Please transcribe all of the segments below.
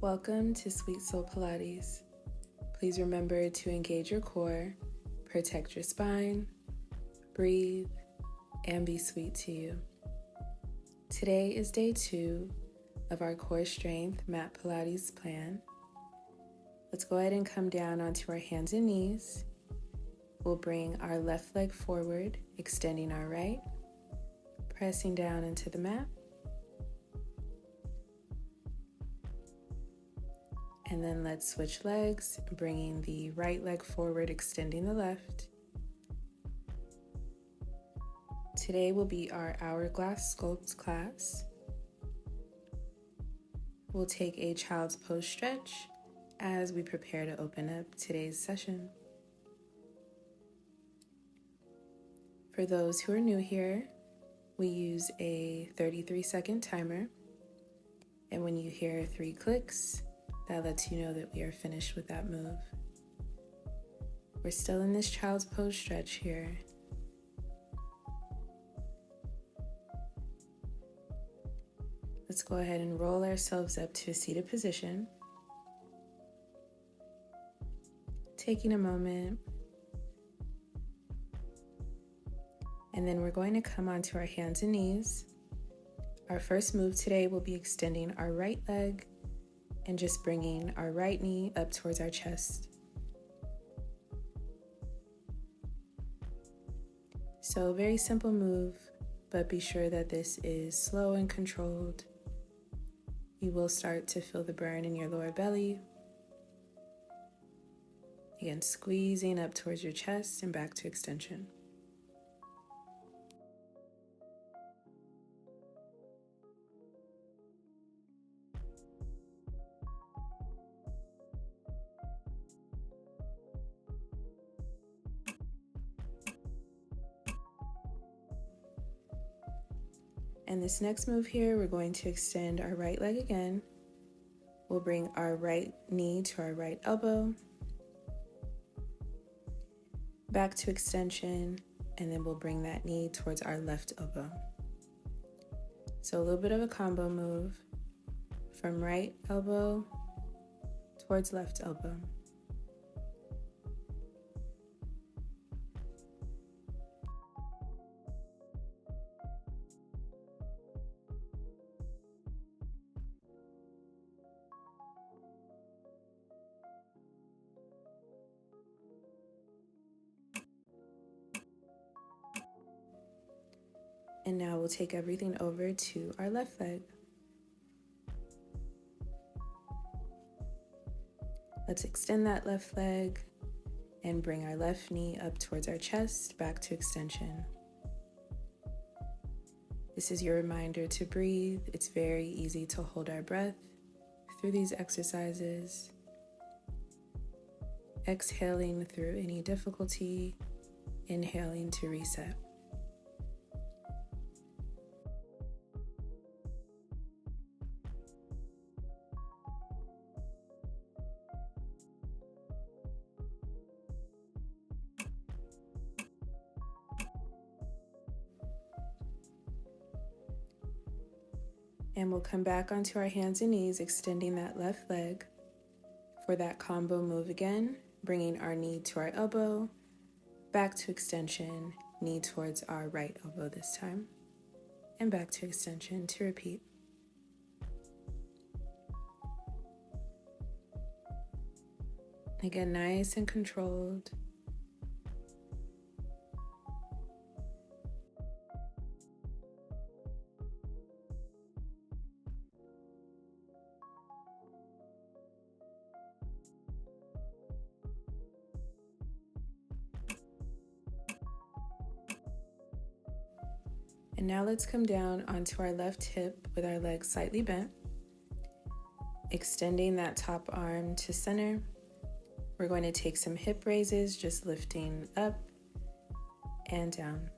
Welcome to Sweet Soul Pilates. Please remember to engage your core, protect your spine, breathe, and be sweet to you. Today is day 2 of our core strength mat Pilates plan. Let's go ahead and come down onto our hands and knees. We'll bring our left leg forward, extending our right, pressing down into the mat. And then let's switch legs, bringing the right leg forward, extending the left. Today will be our hourglass sculpt class. We'll take a child's pose stretch as we prepare to open up today's session. For those who are new here, we use a 33-second timer. And when you hear 3 clicks, that lets you know that we are finished with that move. We're still in this child's pose stretch here. Let's go ahead and roll ourselves up to a seated position. Taking a moment. And then we're going to come onto our hands and knees. Our first move today will be extending our right leg and just bringing our right knee up towards our chest. So a very simple move, but be sure that this is slow and controlled. You will start to feel the burn in your lower belly. Again, squeezing up towards your chest and back to extension. And this next move here, we're going to extend our right leg again. We'll bring our right knee to our right elbow, back to extension, and then we'll bring that knee towards our left elbow. So a little bit of a combo move from right elbow towards left elbow. And now we'll take everything over to our left leg. Let's extend that left leg and bring our left knee up towards our chest, back to extension. This is your reminder to breathe. It's very easy to hold our breath through these exercises. Exhaling through any difficulty, inhaling to reset. And we'll come back onto our hands and knees, extending that left leg for that combo move again, bringing our knee to our elbow, back to extension, knee towards our right elbow this time, and back to extension to repeat. Again, nice and controlled. And now let's come down onto our left hip with our leg slightly bent, extending that top arm to center. We're going to take some hip raises, just lifting up and down.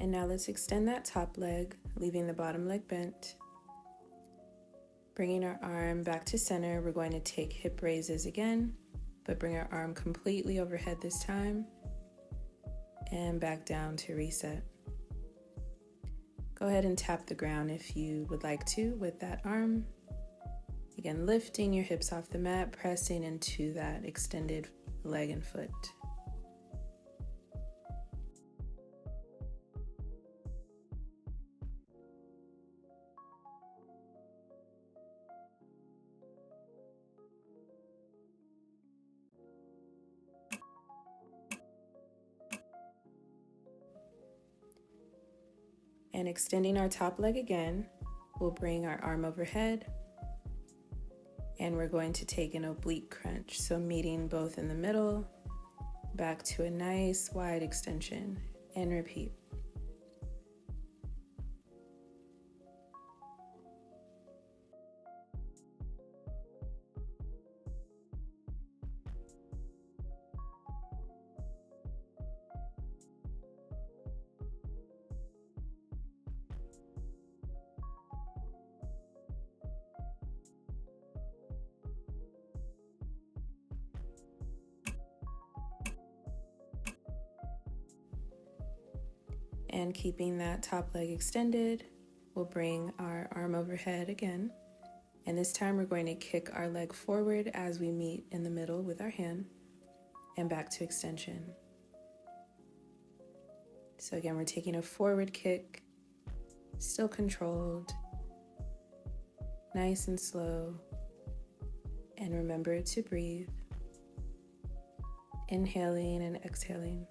And now let's extend that top leg, leaving the bottom leg bent. Bringing our arm back to center, we're going to take hip raises again, but bring our arm completely overhead this time, and back down to reset. Go ahead and tap the ground if you would like to with that arm. Again, lifting your hips off the mat, pressing into that extended leg and foot. And extending our top leg again, we'll bring our arm overhead, and we're going to take an oblique crunch. So meeting both in the middle, back to a nice wide extension, and repeat. And keeping that top leg extended, we'll bring our arm overhead again. And this time we're going to kick our leg forward as we meet in the middle with our hand, and back to extension. So again, we're taking a forward kick, still controlled, nice and slow. And remember to breathe, inhaling and exhaling.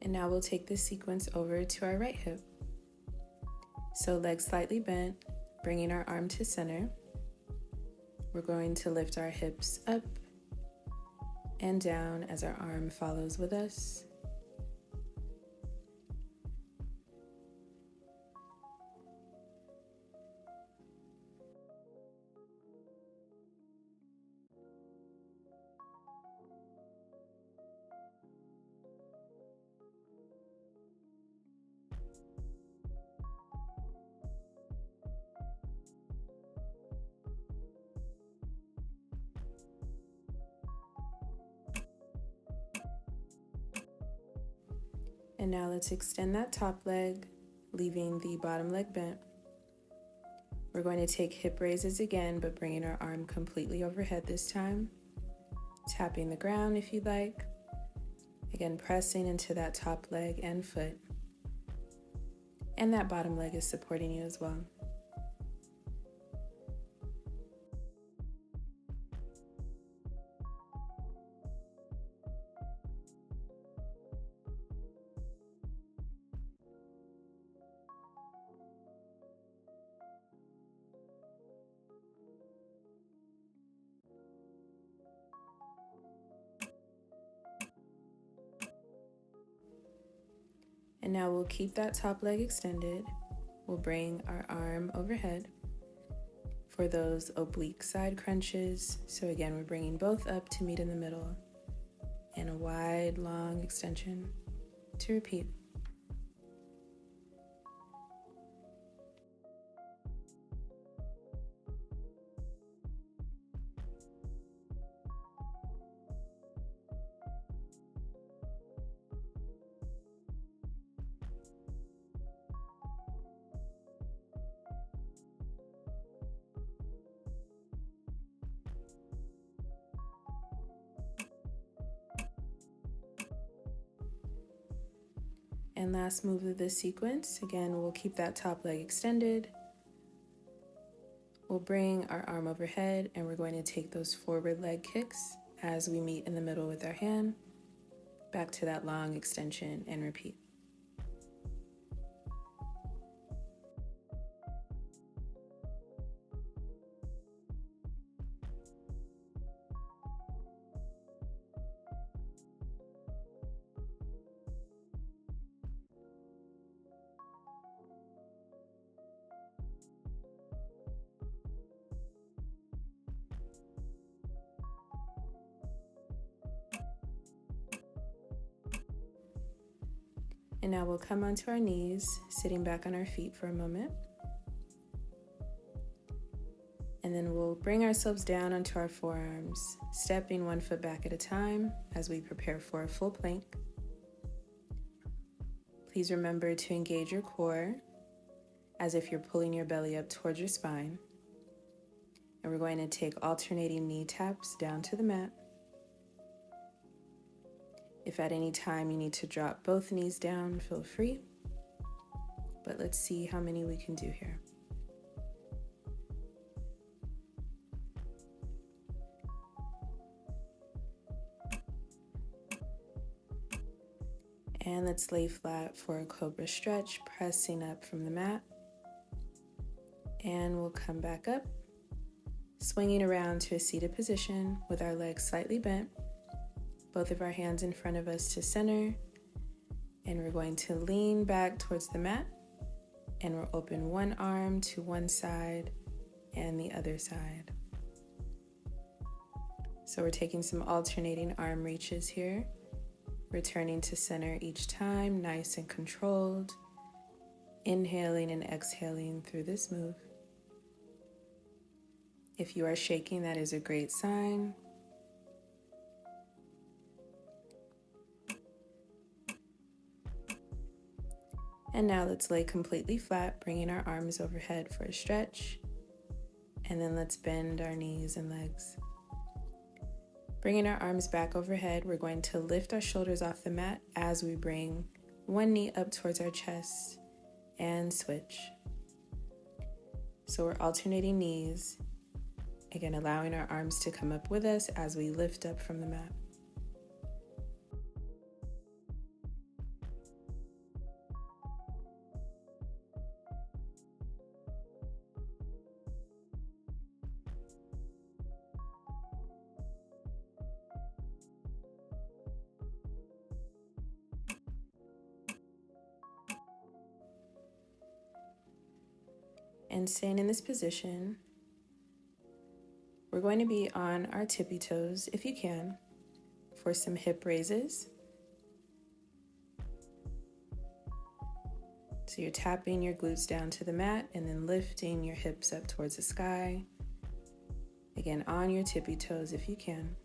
And now we'll take this sequence over to our right hip. So legs slightly bent, bringing our arm to center. We're going to lift our hips up and down as our arm follows with us. And now let's extend that top leg, leaving the bottom leg bent. We're going to take hip raises again, but bringing our arm completely overhead this time. Tapping the ground if you'd like. Again, pressing into that top leg and foot. And that bottom leg is supporting you as well. And now we'll keep that top leg extended. We'll bring our arm overhead for those oblique side crunches. So again, we're bringing both up to meet in the middle, and a wide, long extension to repeat. And last move of this sequence, again, we'll keep that top leg extended. We'll bring our arm overhead, and we're going to take those forward leg kicks as we meet in the middle with our hand, back to that long extension, and repeat. And now we'll come onto our knees, sitting back on our feet for a moment. And then we'll bring ourselves down onto our forearms, stepping one foot back at a time as we prepare for a full plank. Please remember to engage your core as if you're pulling your belly up towards your spine. And we're going to take alternating knee taps down to the mat. If at any time you need to drop both knees down, feel free. But let's see how many we can do here. And let's lay flat for a cobra stretch, pressing up from the mat. And we'll come back up, swinging around to a seated position with our legs slightly bent. Both of our hands in front of us to center, and we're going to lean back towards the mat, and we'll open one arm to one side and the other side. So we're taking some alternating arm reaches here, returning to center each time, nice and controlled, inhaling and exhaling through this move. If you are shaking, that is a great sign. And now let's lay completely flat, bringing our arms overhead for a stretch. And then let's bend our knees and legs. Bringing our arms back overhead, we're going to lift our shoulders off the mat as we bring one knee up towards our chest and switch. So we're alternating knees, again allowing our arms to come up with us as we lift up from the mat. And staying in this position, we're going to be on our tippy toes, if you can, for some hip raises. So you're tapping your glutes down to the mat and then lifting your hips up towards the sky. Again, on your tippy toes if you can.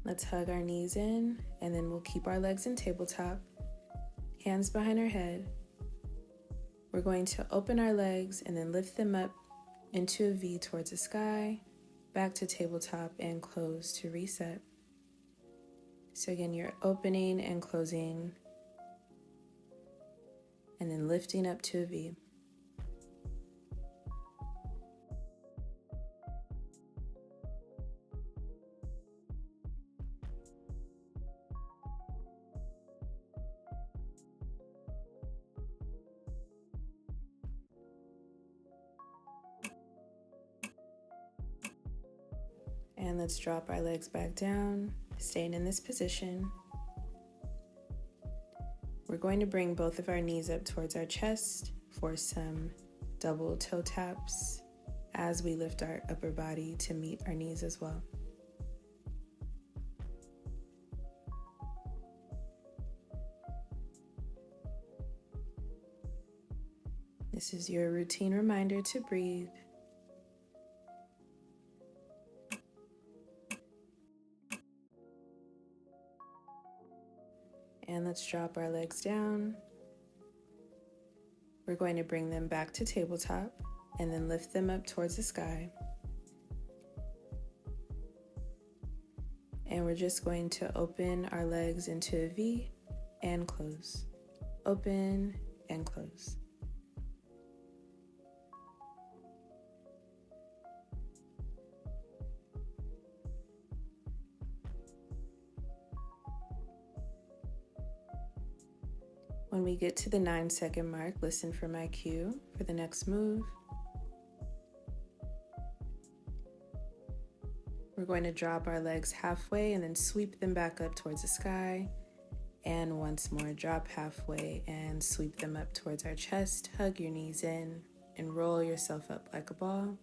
Let's hug our knees in, and then we'll keep our legs in tabletop, hands behind our head. We're going to open our legs and then lift them up into a V towards the sky, back to tabletop and close to reset. So again, you're opening and closing, and then lifting up to a V. And let's drop our legs back down, staying in this position. We're going to bring both of our knees up towards our chest for some double toe taps as we lift our upper body to meet our knees as well. This is your routine reminder to breathe. And let's drop our legs down. We're going to bring them back to tabletop and then lift them up towards the sky. And we're just going to open our legs into a V and close. Open and close. When we get to the 9-second mark, listen for my cue for the next move. going to drop our legs halfway and then sweep them back up towards the sky. And once more, drop halfway and sweep them up towards our chest. Hug your knees in and roll yourself up like a ball.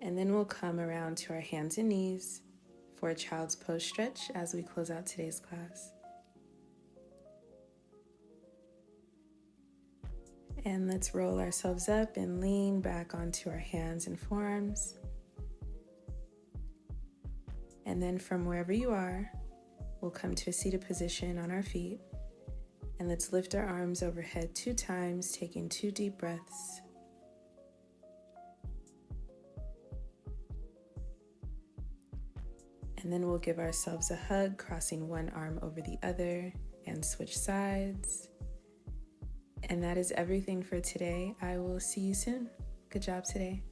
And then we'll come around to our hands and knees for a child's pose stretch as we close out today's class. And let's roll ourselves up and lean back onto our hands and forearms. And then from wherever you are, we'll come to a seated position on our feet. And let's lift our arms overhead 2 times, taking 2 deep breaths. And then we'll give ourselves a hug, crossing one arm over the other and switch sides. And that is everything for today. I will see you soon. Good job today.